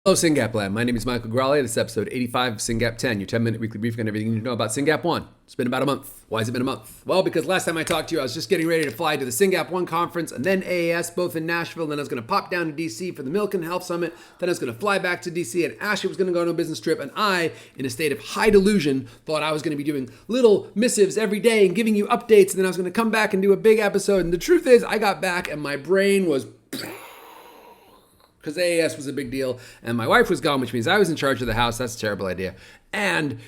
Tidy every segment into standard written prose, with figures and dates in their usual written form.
Hello, Syngap Land. My name is Michael Grali. This is episode 85 of Syngap1, your 10-minute weekly briefing on everything you need to know about Syngap1. It's been about a month. Why has it been a month? Well, because last time I talked to you, I was just getting ready to fly to the Syngap1 conference and then AES, both in Nashville. Then I was going to pop down to DC for the Milk and Health Summit. Then I was going to fly back to DC, and Ashley was going to go on a business trip. And I, in a state of high delusion, thought I was going to be doing little missives every day and giving you updates. And then I was going to come back and do a big episode. And the truth is, I got back and my brain was... because AES was a big deal, and my wife was gone, which means I was in charge of the house. That's a terrible idea. And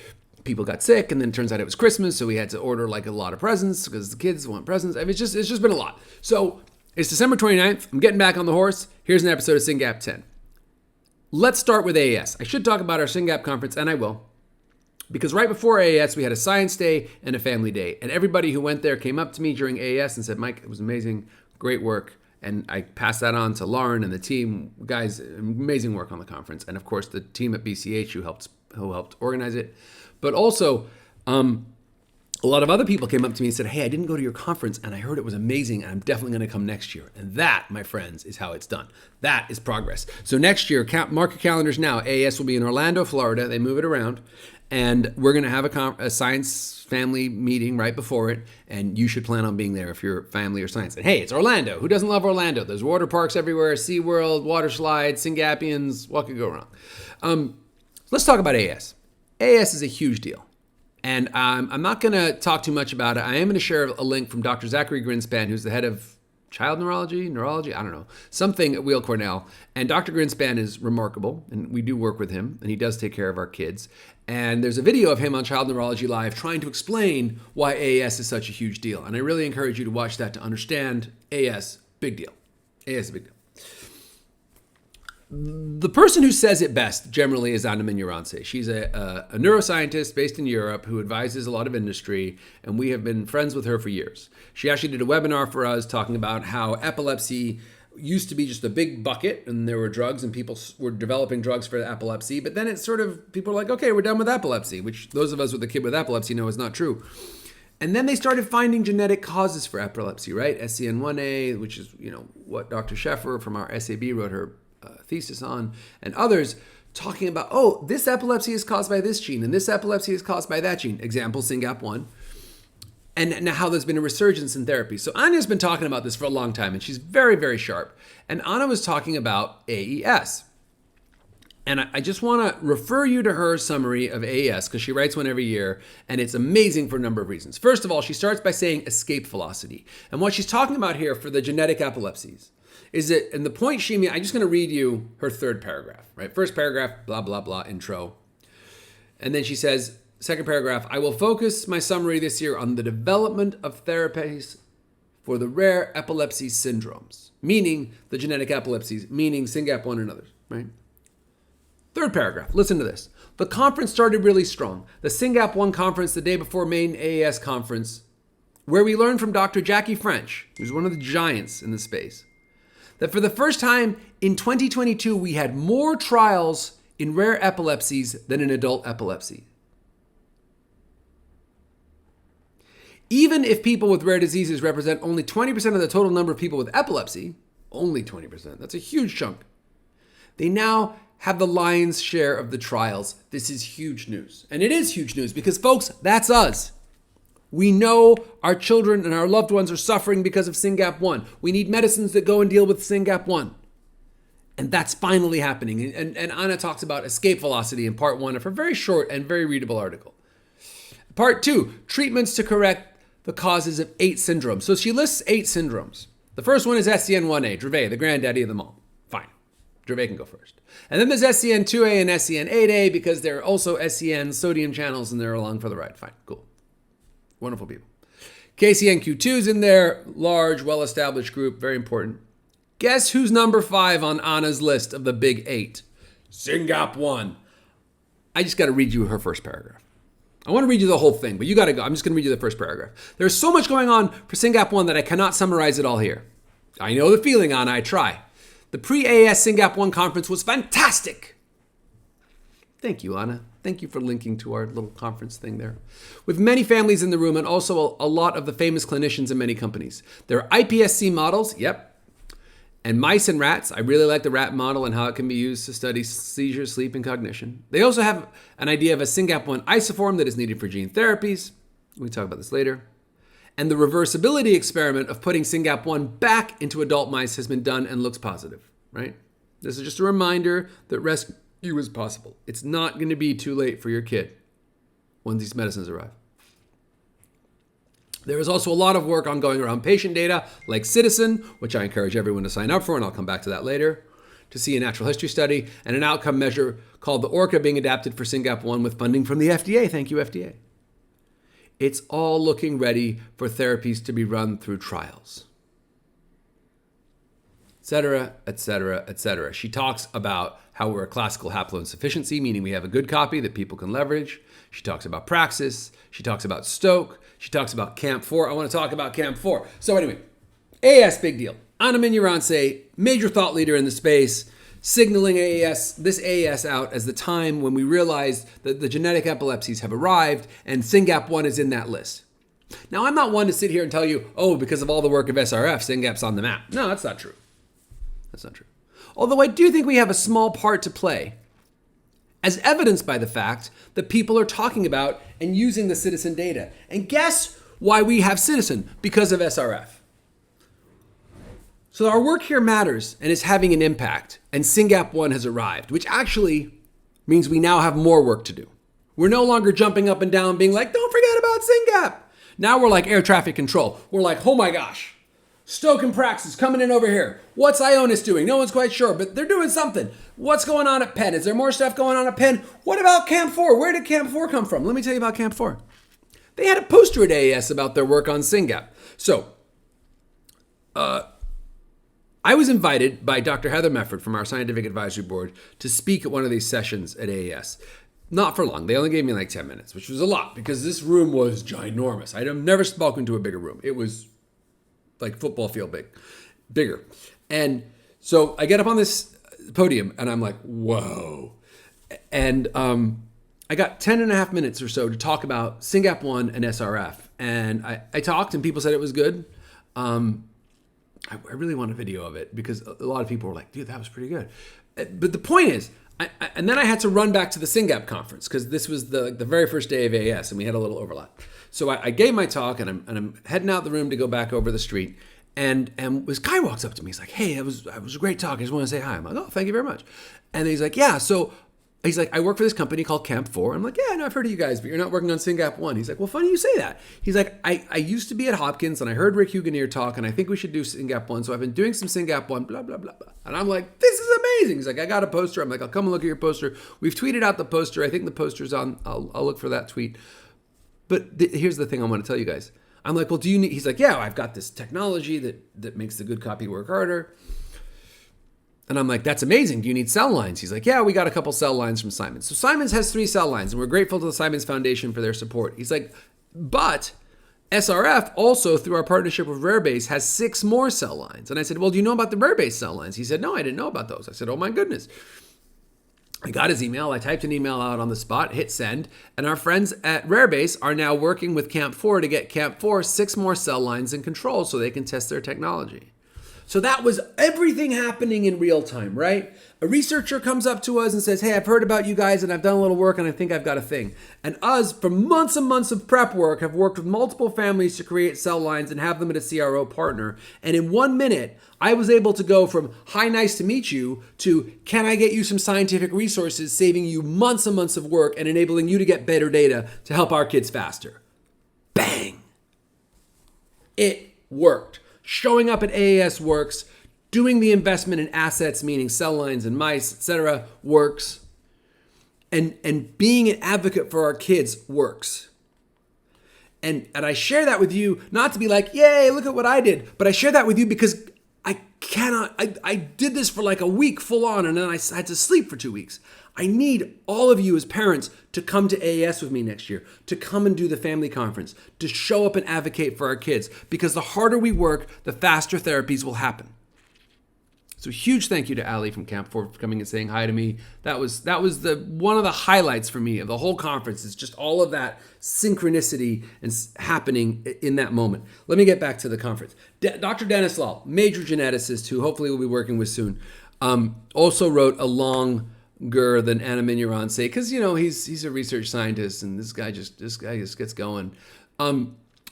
people got sick, and then it turns out it was Christmas, so we had to order like a lot of presents because the kids want presents. I mean, it's just been a lot. So it's December 29th. I'm getting back on the horse. Here's an episode of Syngap 10. Let's start with AES. I should talk about our Syngap conference, and I will. Because right before AES, we had a science day and a family day. And everybody who went there came up to me during AES and said, Mike, it was amazing. Great work. And I passed that on to Lauren and the team. Guys, amazing work on the conference. And of course, the team at BCH who helped organize it. But also, a lot of other people came up to me and said, hey, I didn't go to your conference and I heard it was amazing and I'm definitely going to come next year. And that, my friends, is how it's done. That is progress. So next year, mark your calendars now. AES will be in Orlando, Florida. They move it around. And we're going to have a science family meeting right before it. And you should plan on being there if you're family or science. And hey, it's Orlando. Who doesn't love Orlando? There's water parks everywhere, SeaWorld, water slides, Syngapians. What could go wrong? Let's talk about AES. AES is a huge deal. And I'm not going to talk too much about it. I am going to share a link from Dr. Zachary Grinspan, who's the head of child neurology, I don't know, something at Weill Cornell. And Dr. Grinspan is remarkable, and we do work with him, and he does take care of our kids. And there's a video of him on Child Neurology Live trying to explain why AES is such a huge deal. And I really encourage you to watch that to understand AES, big deal. AES is a big deal. The person who says it best generally is Anna Mignarance. She's a neuroscientist based in Europe who advises a lot of industry, and we have been friends with her for years. She actually did a webinar for us talking about how epilepsy used to be just a big bucket, and there were drugs, and people were developing drugs for epilepsy, but then it's sort of, people were like, okay, we're done with epilepsy, which those of us with a kid with epilepsy know is not true. And then they started finding genetic causes for epilepsy, right? SCN1A, which is, what Dr. Sheffer from our SAB wrote her thesis on, and others talking about, oh, this epilepsy is caused by this gene, and this epilepsy is caused by that gene. Example, Syngap1. And now how there's been a resurgence in therapy. So Anna's been talking about this for a long time, and she's very, very sharp. And Anna was talking about AES. And I just want to refer you to her summary of AES, because she writes one every year, and it's amazing for a number of reasons. First of all, she starts by saying escape velocity. And what she's talking about here for the genetic epilepsies is that, and the point she made, I'm just going to read you her third paragraph, right? First paragraph, blah, blah, blah, intro. And then she says, second paragraph, I will focus my summary this year on the development of therapies for the rare epilepsy syndromes, meaning the genetic epilepsies, meaning Syngap1 and others, right? Third paragraph, listen to this. The conference started really strong. The Syngap1 conference the day before main AES conference, where we learned from Dr. Jackie French, who's one of the giants in the space, that for the first time in 2022, we had more trials in rare epilepsies than in adult epilepsy. Even if people with rare diseases represent only 20% of the total number of people with epilepsy, only 20%, that's a huge chunk, they now have the lion's share of the trials. This is huge news. And it is huge news because, folks, that's us. We know our children and our loved ones are suffering because of Syngap1. We need medicines that go and deal with Syngap1. And that's finally happening. And Anna talks about escape velocity in part 1 of her very short and very readable article. Part 2, treatments to correct the causes of 8 syndromes. So she lists 8 syndromes. The first one is SCN1A, Dravet, the granddaddy of them all. Fine. Dravet can go first. And then there's SCN2A and SCN8A because they're also SCN sodium channels and they're along for the ride. Fine, cool. Wonderful people. KCNQ2's in there, large, well-established group, very important. Guess who's number 5 on Anna's list of the big 8? Syngap1. I just got to read you her first paragraph. I want to read you the whole thing, but you got to go. I'm just going to read you the first paragraph. There's so much going on for Syngap1 that I cannot summarize it all here. I know the feeling, Anna. I try. The pre-AES Syngap1 conference was fantastic. Thank you, Anna. Thank you for linking to our little conference thing there. With many families in the room and also a lot of the famous clinicians in many companies. There are iPSC models, yep. and mice and rats. I really like the rat model and how it can be used to study seizures, sleep, and cognition. They also have an idea of a Syngap1 isoform that is needed for gene therapies. We can talk about this later. And the reversibility experiment of putting Syngap1 back into adult mice has been done and looks positive, right? This is just a reminder that rescue is possible. It's not going to be too late for your kid when these medicines arrive. There is also a lot of work ongoing around patient data like Citizen, which I encourage everyone to sign up for, and I'll come back to that later, to see a natural history study and an outcome measure called the ORCA being adapted for Syngap1 with funding from the FDA. Thank you, FDA. It's all looking ready for therapies to be run through trials, et cetera, et cetera, et cetera. She talks about how we're a classical haploinsufficiency, meaning we have a good copy that people can leverage. She talks about praxis. She talks about Stoke. She talks about CAMP4. I want to talk about CAMP4. So anyway, AES, big deal. Hahnemann Urance, major thought leader in the space, signaling this AES out as the time when we realized that the genetic epilepsies have arrived and Syngap1 is in that list. Now, I'm not one to sit here and tell you, oh, because of all the work of SRF, Syngap's on the map. No, that's not true. That's not true. Although I do think we have a small part to play, as evidenced by the fact that people are talking about and using the Citizen data. And guess why we have Citizen? Because of SRF. So our work here matters and is having an impact, and Syngap1 has arrived, which actually means we now have more work to do. We're no longer jumping up and down being like, don't forget about Syngap. Now we're like air traffic control. We're like, oh my gosh, Stoke and Praxis coming in over here. What's Ionis doing? No one's quite sure, but they're doing something. What's going on at Penn? Is there more stuff going on at Penn? What about CAMP4? Where did CAMP4 come from? Let me tell you about CAMP4. They had a poster at AES about their work on Syngap. So, I was invited by Dr. Heather Mefford from our scientific advisory board to speak at one of these sessions at AES. Not for long. They only gave me like 10 minutes, which was a lot because this room was ginormous. I'd never spoken to a bigger room. It was like football field bigger. And so I get up on this podium and I'm like, whoa. And I got 10 and a half minutes or so to talk about Syngap1 and SRF. And I talked and people said it was good. I really want a video of it because a lot of people were like, dude, that was pretty good. But the point is, and then I had to run back to the Syngap conference because this was the very first day of AES and we had a little overlap. So I gave my talk and I'm heading out the room to go back over the street. And this guy walks up to me. He's like, hey, it was a great talk. I just want to say hi. I'm like, oh, thank you very much. And he's like, yeah, so he's like, I work for this company called CAMP4. I'm like, yeah, no, I've heard of you guys, but you're not working on Syngap1. He's like, well, funny you say that. He's like, I used to be at Hopkins and I heard Rick Huganier talk and I think we should do Syngap1. So I've been doing some Syngap1, blah, blah, blah, blah. And I'm like, this is amazing. He's like, I got a poster. I'm like, I'll come and look at your poster. We've tweeted out the poster. I think the poster's on. I'll look for that tweet. But here's the thing I want to tell you guys. I'm like, well, do you need, he's like, yeah, I've got this technology that makes the good copy work harder. And I'm like, that's amazing. Do you need cell lines? He's like, yeah, we got a couple cell lines from Simons. So Simons has 3 cell lines, and we're grateful to the Simons Foundation for their support. He's like, but SRF also, through our partnership with Rarebase, has 6 more cell lines. And I said, well, do you know about the Rarebase cell lines? He said, no, I didn't know about those. I said, oh my goodness. I got his email. I typed an email out on the spot, hit send, and our friends at Rarebase are now working with CAMP4 to get CAMP4 6 more cell lines in control so they can test their technology. So that was everything happening in real time, right? A researcher comes up to us and says, hey, I've heard about you guys and I've done a little work and I think I've got a thing. And us, for months and months of prep work, have worked with multiple families to create cell lines and have them at a CRO partner. And in 1 minute, I was able to go from, hi, nice to meet you, to, can I get you some scientific resources, saving you months and months of work and enabling you to get better data to help our kids faster. Bang. It worked. Showing up at AES works. Doing the investment in assets, meaning cell lines and mice, etc., works. And being an advocate for our kids works. And I share that with you, not to be like, yay, look at what I did. But I share that with you because I did this for like a week full on, and then I had to sleep for 2 weeks. I need all of you as parents to come to AES with me next year, to come and do the family conference, to show up and advocate for our kids. Because the harder we work, the faster therapies will happen. So huge thank you to Ali from Camp 4 for coming and saying hi to me. That was the one of the highlights for me of the whole conference, is just all of that synchronicity and happening in that moment. Let me get back to the conference. Dr. Dennis Lal, major geneticist who hopefully we'll be working with soon, also wrote a longer than Anna Mignorance, because he's a research scientist and this guy just gets going.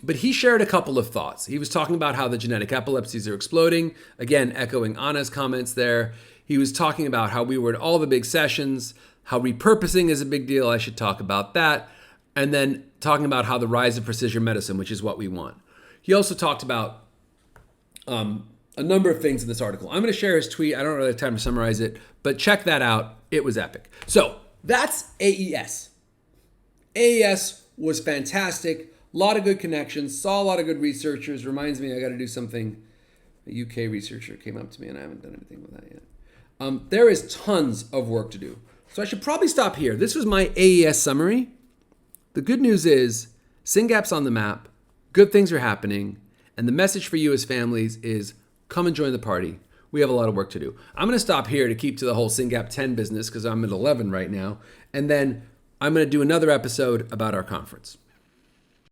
But he shared a couple of thoughts. He was talking about how the genetic epilepsies are exploding. Again, echoing Anna's comments there. He was talking about how we were at all the big sessions, how repurposing is a big deal. I should talk about that. And then talking about how the rise of precision medicine, which is what we want. He also talked about a number of things in this article. I'm going to share his tweet. I don't really have time to summarize it, but check that out. It was epic. So that's AES. AES was fantastic. A lot of good connections, saw a lot of good researchers. Reminds me, I got to do something. A UK researcher came up to me and I haven't done anything with that yet. There is tons of work to do. So I should probably stop here. This was my AES summary. The good news is Syngap's on the map. Good things are happening. And the message for you as families is come and join the party. We have a lot of work to do. I'm going to stop here to keep to the whole Syngap 10 business because I'm at 11 right now. And then I'm going to do another episode about our conference.